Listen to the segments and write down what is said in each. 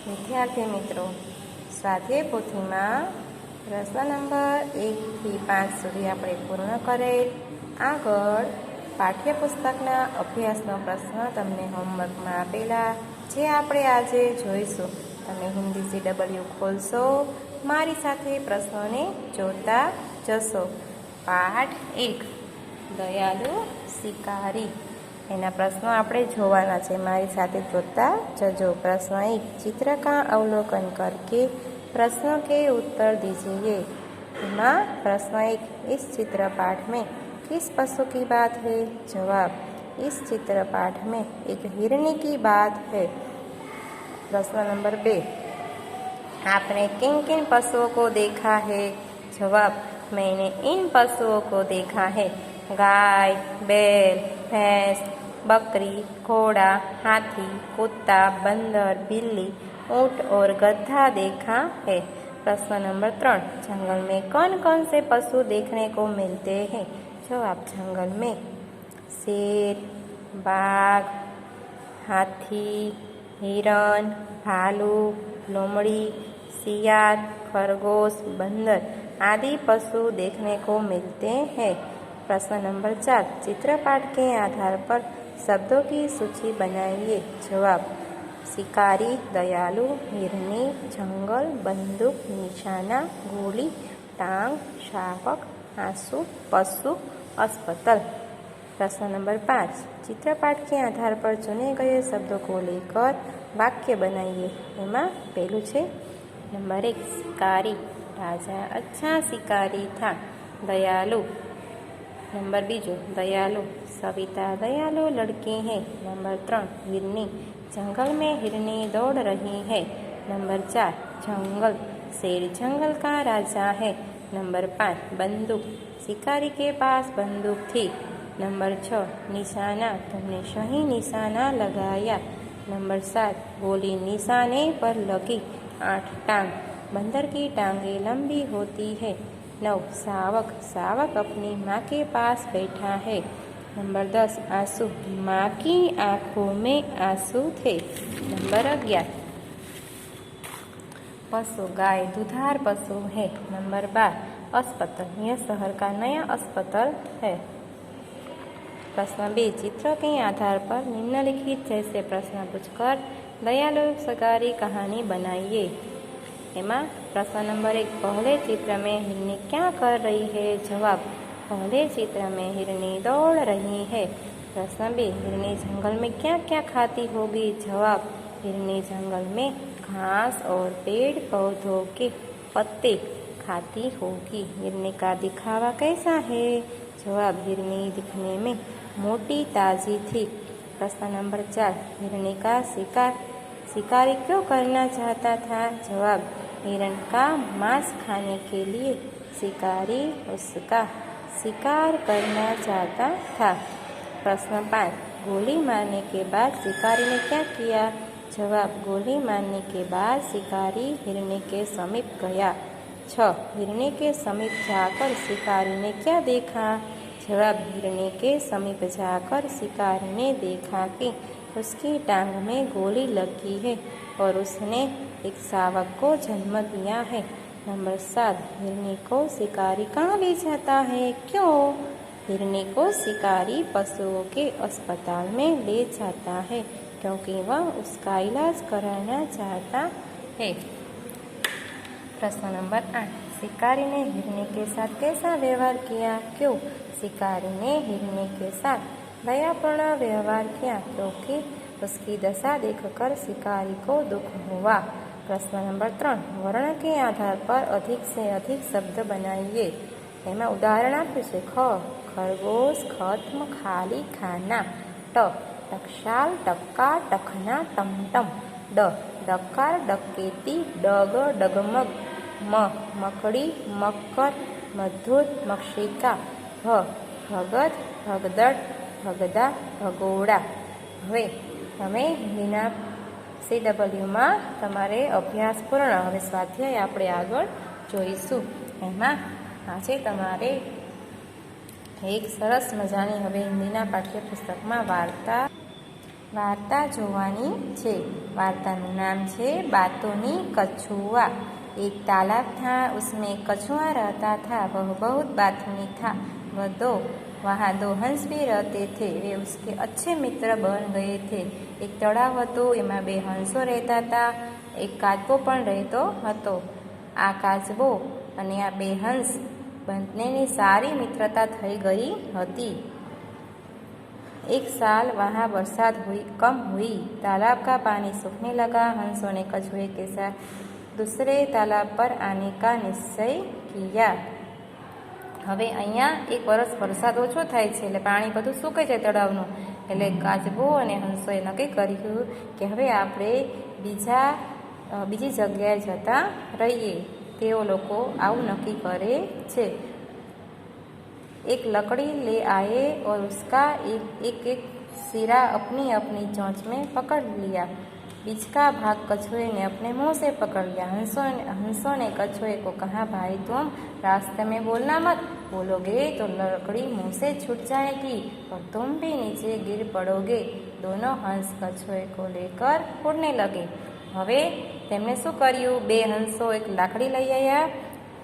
વિદ્યાર્થી મિત્રો, સ્વાધ્યાય પોથીમાં પ્રશ્ન નંબર 1 થી 5 સુધી આપણે પૂર્ણ કરેલ. આગળ પાઠ્યપુસ્તકના અભ્યાસનો પ્રશ્ન તમને હોમવર્કમાં આપેલા, જે આપણે આજે જોઈશું. તમે હિન્દી CW ખોલશો, મારી સાથે પ્રશ્નોને જોતા જશો. પાઠ 1, દયાલુ શિકારી. એના પ્રશ્નો આપણે જોવાના છે, મારી સાથે જોતા જજો. प्रश्न 1, चित्र का अवलोकन करके प्रश्न के उत्तर दीजिए. प्रश्न 1, इस चित्रपाठ में किस पशु की बात है? जवाब, इस चित्रपाठ में एक हिरनी की बात है. प्रश्न नंबर 2, आपने किन किन पशुओं को देखा है? जवाब, मैंने इन पशुओं को देखा है. गाय, बैल, भैंस, बकरी, घोड़ा, हाथी, कुत्ता, बंदर, बिल्ली, ऊँट और गधा देखा है. प्रश्न नंबर 3, जंगल में कौन कौन से पशु देखने को मिलते हैं? जवाब, जंगल में शेर, बाघ, हाथी, हिरण, भालू, लोमड़ी, सियार, खरगोश, बंदर आदि पशु देखने को मिलते हैं. प्रश्न नंबर 4, चित्रपाठ के आधार पर शब्दों की सूची बनाइए. जवाब, शिकारी, दयालु, हिरनी, जंगल, बंदूक, निशाना, गोली, टांग, शावक, आंसू, पशु, अस्पताल. प्रश्न नंबर 5, चित्रपाठ के आधार पर चुने गए शब्दों को लेकर वाक्य बनाइए. एમાં પહેલું છે नंबर 1, शिकारी. राजा अच्छा शिकारी था. दयालु. नंबर 2, दयालु. सविता दयालु लड़की है. नंबर 3, हिरनी. जंगल में हिरनी दौड़ रही है. नंबर 4, जंगल. शेर जंगल का राजा है. नंबर 5, बंदूक. शिकारी के पास बंदूक थी. नंबर 6, निशाना. तुमने सही निशाना लगाया. नंबर 7, गोली निशाने पर लगी. 8, टांग. बंदर की टांगें लंबी होती है. 9, शावक. शावक अपनी माँ के पास बैठा है. नंबर 10, आंसू. माँ की आँखों में आंसू थे. नंबर 11, पशु. गाय दुधार पशु है. नंबर 12, अस्पताल. यह शहर का नया अस्पताल है. प्रश्न 2, चित्र के आधार पर निम्नलिखित जैसे प्रश्न पूछकर दयालु शिकारी कहानी बनाइए. एमा प्रश्न नंबर 1, पहले चित्र में हिरनी क्या कर रही है? जवाब, पहले चित्र में हिरनी दौड़ रही है. प्रश्न 2, हिरनी जंगल में क्या क्या खाती होगी? जवाब, हिरनी जंगल में घास और पेड़ पौधों के पत्ते खाती होगी. हिरनी का दिखावा कैसा है? जवाब, हिरनी दिखने में मोटी ताजी थी. प्रश्न नंबर 4, हिरनी का शिकारी क्यों करना चाहता था? जवाब, हिरण का मांस खाने के लिए शिकारी उसका शिकार करना चाहता था. प्रश्न 5, गोली मारने के बाद शिकारी ने क्या किया? जवाब, गोली मारने के बाद शिकारी हिरनी के समीप गया. 6, हिरनी के समीप जाकर शिकारी ने क्या देखा? जवाब, हिरनी के समीप जाकर शिकारी ने देखा कि उसकी टांग में गोली लगी है और उसने एक शावक को जन्म दिया है. नंबर 7, हिरनी को शिकारी कहाँ ले जाता है? क्यों? हिरनी को शिकारी पशुओं के अस्पताल में ले जाता है क्योंकि वह उसका इलाज कराना चाहता है. प्रश्न नंबर 8, शिकारी ने हिरनी के साथ कैसा व्यवहार किया? क्यों? शिकारी ने हिरनी के साथ दयापूर्ण व्यवहार किया क्योंकि उसकी दशा देखकर शिकारी को दुख हुआ. प्रश्न नंबर 3, वर्ण के आधार पर अधिक से अधिक शब्द बनाइए. एમાં ઉદાહરણ આપ્યું છે. ખ, ખરગોશ, ખત્મ, ખાલી, ખાના. ટ, ટકશાલ, ટક્કા, ટખના, ટમટમ. ડ, ડકાર, ડકેતી, ડગ, ડગમગ. મ, મકડી, મકર, મધુર, મક્ષિકા. ભ, ભગત, ભગદડ, ભગદા, ભગોડા. હવે તમે હિન્દીના CWમાં તમારે અભ્યાસ પૂર્ણ. હવે સ્વાધ્યાય આપણે આગળ જોઈશું. એમાં આજે તમારે એક સરસ મજાની હવે હિન્દીના પાઠ્યપુસ્તકમાં વાર્તા वार्ता जोवानी छे। वार्तानुं नाम छे बातोनी कछुआ। एक तालाब था, उसमें एक कछुआ रहता था। वह बहुत बातूनी था। वह वहाँ दो हंस भी रहते थे। वे उसके अच्छे मित्र बन गए थे। एक तળાવ હતો, એમાં બે હંસો રહેતા હતા। એક કાચબો પણ રહેતો હતો। આ કાચબો અને આ બે હંસ બંનેની સારી મિત્રતા થઈ ગઈ હતી। एक साल वहाँ बरसात कम हुई। तालाब का पानी सूखने लगा। हंसों ने कछुए के साथ दूसरे तालाब पर आने का निश्चय किया। હવે અહીંયા એક વર્ષ વરસાદ ઓછો થાય છે એટલે પાણી બધું સૂકે છે તળાવનું, એટલે કાચબો અને હંસોએ નક્કી કર્યું કે હવે આપણે બીજી જગ્યાએ જતા રહીએ। તેઓ લોકો આવું નક્કી કરે છે। एक लकड़ी ले आए और उसका एक सिरा अपनी अपनी चोंच में पकड़ लिया। बीच का भाग कछुए ने अपने मुंह से पकड़ लिया। हंसों ने कछुए को कहा, भाई तुम रास्ते में बोलना मत, बोलोगे तो लकड़ी मुंह से छूट जाएगी और तुम भी नीचे गिर पड़ोगे। दोनों हंस कछुए को लेकर उड़ने लगे। હવે તેમણે શું કર્યું? બે હંસો એક લાકડી લઈ આવ્યા।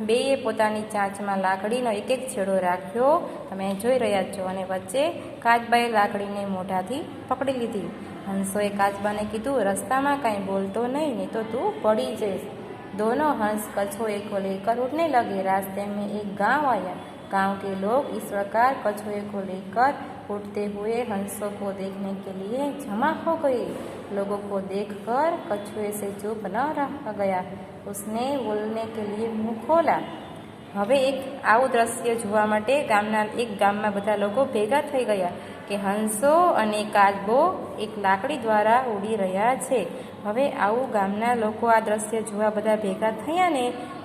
બેએ પોતાની ચાંચમાં લાકડીનો એક એક છેડો રાખ્યો, તમે જોઈ રહ્યા છો, અને વચ્ચે કાચબાએ લાકડીને મોઢાથી પકડી લીધી। હંસોએ કાચબાને કીધું, રસ્તામાં કાંઈ બોલતો નહીં, નહીં તો તું પડી જઈશ। दोनों हंस कछुए को लेकर उड़ने लगे। रास्ते में एक गांव आया। गांव के लोग इस प्रकार कछुए को लेकर उड़ते हुए हंसों को देखने के लिए जमा हो गए। लोगों को देखकर कछुए से चुप न रह गया। उसने बोलने के लिए मुंह खोला। હવે એક આવું દ્રશ્ય જોવા માટે ગામમાં બધા લોકો ભેગા થઈ ગયા કે હંસો અને કાચબો એક લાકડી દ્વારા ઉડી રહ્યા છે। હવે આવું ગામના લોકો આ દ્રશ્ય જોવા બધા ભેગા થયા ને,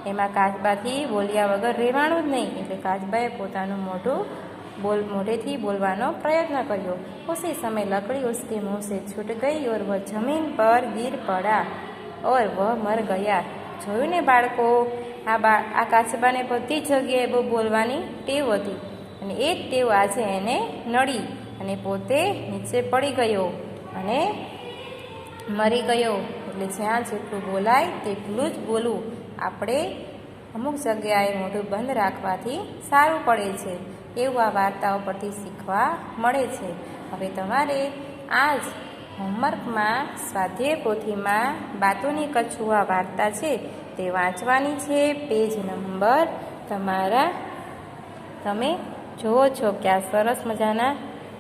એમાં કાચબાથી બોલ્યા વગર રહેવાનું જ નહીં, એટલે કાચબાએ પોતાનું મોઢેથી બોલવાનો પ્રયત્ન કર્યો। उसी समय लकड़ी उसके मुंह से छूट गई और वह जमीन पर गिर पड़ा और वह मर गया। જોયું ને બાળકો, આ કાચબાને બધી જગ્યાએ બહુ બોલવાની ટેવ હતી, અને એ જ ટેવ આજે એને નડી અને પોતે નીચે પડી ગયો અને મરી ગયો। એટલે જ્યાં જેટલું બોલાય તેટલું જ બોલવું। આપણે અમુક જગ્યાએ મોઢું બંધ રાખવાથી સારું પડે છે, એવું આ વાર્તાઓ પરથી શીખવા મળે છે। હવે તમારે આ જ હોમવર્કમાં સ્વાધ્યાય પોથીમાં બાતોની કછુઆ વાર્તા છે તે વાંચવાની છે। પેજ નંબર તમે જુઓ છો કે આ સરસ મજાના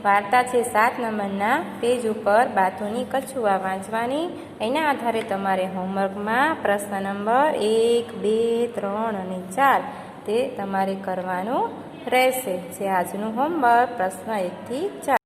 વાર્તા છે। 7 નંબરના પેજ ઉપર બાતોની કછુઆ વાંચવાની। એના આધારે તમારે હોમવર્કમાં પ્રશ્ન નંબર 1, 2, 3 અને 4 તે તમારે કરવાનું રહેશે। જે આજનું હોમવર્ક પ્રશ્ન 1 થી 4।